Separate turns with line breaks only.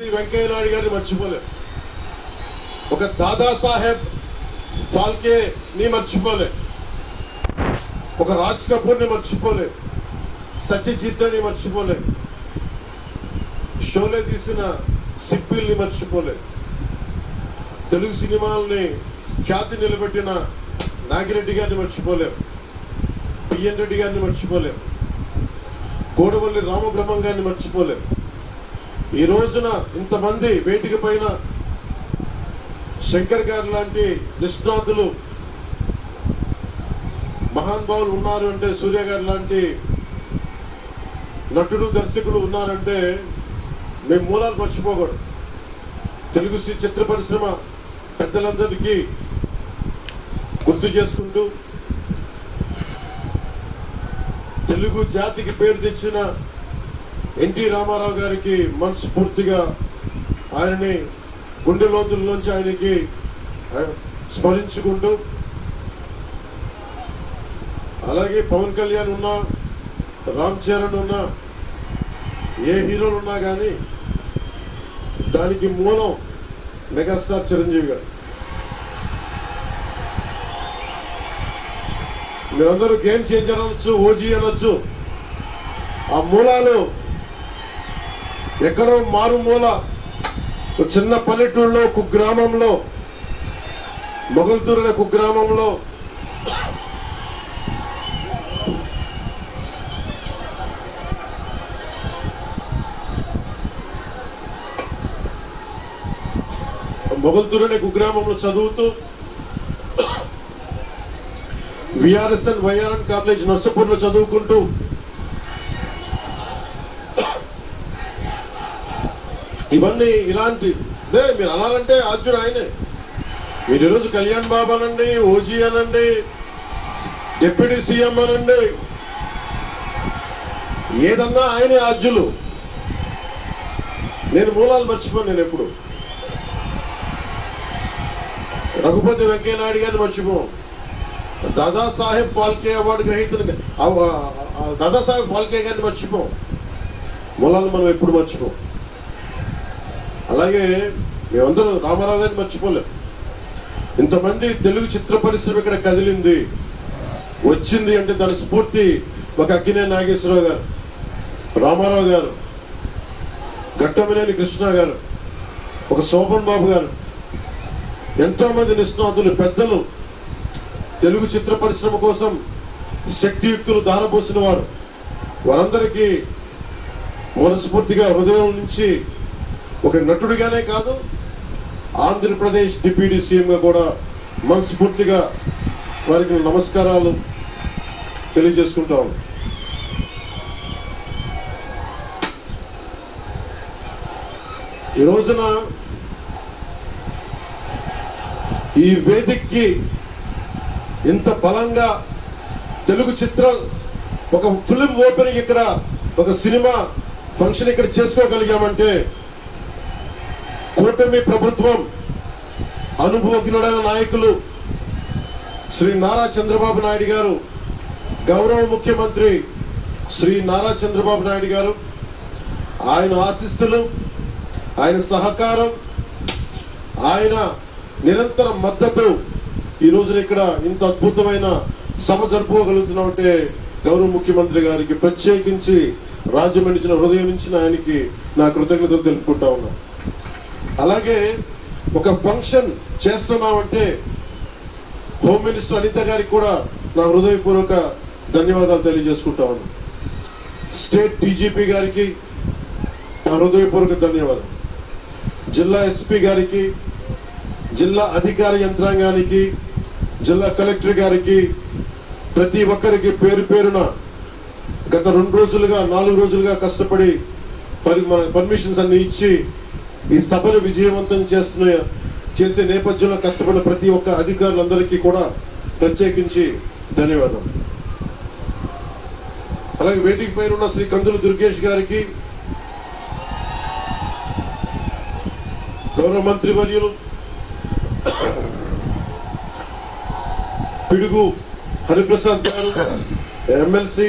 వెంకయ్య నాయుడు గారిని మర్చిపోలేం, ఒక దాదాసాహెబ్ ఫాల్కే ని మర్చిపోలేం, ఒక రాజ్ కపూర్ ని మర్చిపోలేం, సత్యజిత్ ని మర్చిపోలేం, షోలే తీసిన సిప్పిల్ ని మర్చిపోలేం, తెలుగు సినిమాల్ని ఖ్యాతి నిలబెట్టిన నాగిరెడ్డి గారిని మర్చిపోలేం, పిఎన్ రెడ్డి గారిని మర్చిపోలేం, కోడవల్లి రామబ్రహ్మం గారిని మర్చిపోలేం. ఈ రోజున ఇంతమంది వేదిక పైన శంకర్ గారు లాంటి నిష్ణాతులు మహానుభావులు ఉన్నారు అంటే, సూర్య గారు లాంటి నటుడు దర్శకుడు ఉన్నారంటే మేము మూలాలు మర్చిపోకూడదు. తెలుగు చిత్ర పరిశ్రమ పెద్దలందరికీ గుర్తు చేసుకుంటూ తెలుగు జాతికి పేరు తెచ్చిన ఎన్టీ రామారావు గారికి మనస్ఫూర్తిగా ఆయనని గుండె లోతుల నుంచి ఆయనకి స్మరించుకుంటూ, అలాగే పవన్ కళ్యాణ్ ఉన్నా, రామ్ చరణ్ ఉన్నా, ఏ హీరోలు ఉన్నా కానీ దానికి మూలం మెగాస్టార్ చిరంజీవి గారు. మీరందరూ గేమ్ చేంజర్ అనొచ్చు, ఓజీ అనొచ్చు. ఆ మూలాలు ఎక్కడో మారుమూల చిన్న పల్లెటూరులో కుగ్రామంలో, మొగల్తూరు అనే కుగ్రామంలో చదువుతూ విఆర్ఎస్ఎన్ వైఆర్ఎన్ కాలేజ్ నర్సపూర్లో చదువుకుంటూ ఇవన్నీ ఇలాంటి మీరు అనాలంటే ఆర్జున్ ఆయనే. మీరు ఈరోజు కళ్యాణ్ బాబు అనండి, ఓజీ అనండి, డిప్యూటీ సీఎం అనండి, ఏదన్నా ఆయనే ఆర్జులు. నేను మూలాలు మర్చిపోను. నేను ఎప్పుడు రఘుపతి వెంకయ్య నాయుడు గారిని మర్చిపోను, దాదాసాహెబ్ ఫాల్కే అవార్డు గ్రహీతను దాదాసాహెబ్ ఫాల్కే గారిని మర్చిపోం. మూలాలు మనం ఎప్పుడు మర్చిపోం. అలాగే మేమందరూ రామారావు గారిని మర్చిపోలేం. ఇంతమంది తెలుగు చిత్ర పరిశ్రమ ఇక్కడ కదిలింది, వచ్చింది అంటే దాని స్ఫూర్తి ఒక అక్కినేని నాగేశ్వరరావు గారు, రామారావు గారు, ఘట్టమనేని కృష్ణ గారు, ఒక శోభన్ బాబు గారు, ఎంతో మంది నిష్ణాతులు పెద్దలు తెలుగు చిత్ర పరిశ్రమ కోసం శక్తియుక్తులు దారపోసిన వారు. వారందరికీ మనస్ఫూర్తిగా హృదయం నుంచి ఒక నటుడిగానే కాదు, ఆంధ్రప్రదేశ్ డిప్యూటీ సీఎంగా కూడా మనస్ఫూర్తిగా వారికి నమస్కారాలు తెలియజేసుకుంటాం. ఈ రోజున ఈ వేదికకి ఇంత బలంగా తెలుగు చిత్రం ఒక ఫిల్మ్ ఓపెనింగ్ ఇక్కడ, ఒక సినిమా ఫంక్షన్ ఇక్కడ చేసుకోగలిగామంటే కూటమి ప్రభుత్వం, అనుభవజ్ఞుడైన నాయకులు శ్రీ నారా చంద్రబాబు నాయుడు గారు, గౌరవ ముఖ్యమంత్రి శ్రీ నారా చంద్రబాబు నాయుడు గారు, ఆయన ఆశీస్సులు, ఆయన సహకారం, ఆయన నిరంతర మద్దతు ఈ రోజున ఇక్కడ ఇంత అద్భుతమైన సభ జరుపుకోగలుగుతున్నామంటే గౌరవ ముఖ్యమంత్రి గారికి ప్రత్యేకించి రాజమండ్రి హృదయం నుంచి ఆయనకి నా కృతజ్ఞతలు తెలుపుకుంటా ఉన్నా. అలాగే ఒక ఫంక్షన్ చేస్తున్నామంటే హోమ్ మినిస్టర్ అనిత గారికి కూడా నా హృదయపూర్వక ధన్యవాదాలు తెలియజేసుకుంటా ఉన్నా. స్టేట్ డీజీపీ గారికి నా హృదయపూర్వక ధన్యవాదాలు. జిల్లా ఎస్పీ గారికి, జిల్లా అధికార యంత్రాంగానికి, జిల్లా కలెక్టర్ గారికి, ప్రతి ఒక్కరికి పేరు పేరున గత 2 రోజులుగా 4 రోజులుగా కష్టపడి పర్మిషన్స్ అన్ని ఇచ్చి ఈ సభను విజయవంతం చేసే నేపథ్యంలో కష్టపడిన ప్రతి ఒక్క అధికారులందరికీ కూడా ప్రత్యేకించి ధన్యవాదాలు. అలాగే వేదిక పైన ఉన్న శ్రీ కందులు దుర్గేష్ గారికి, గౌరవ మంత్రి వర్యులు పిడుగు హరిప్రసాద్ గారు, ఎమ్మెల్సీ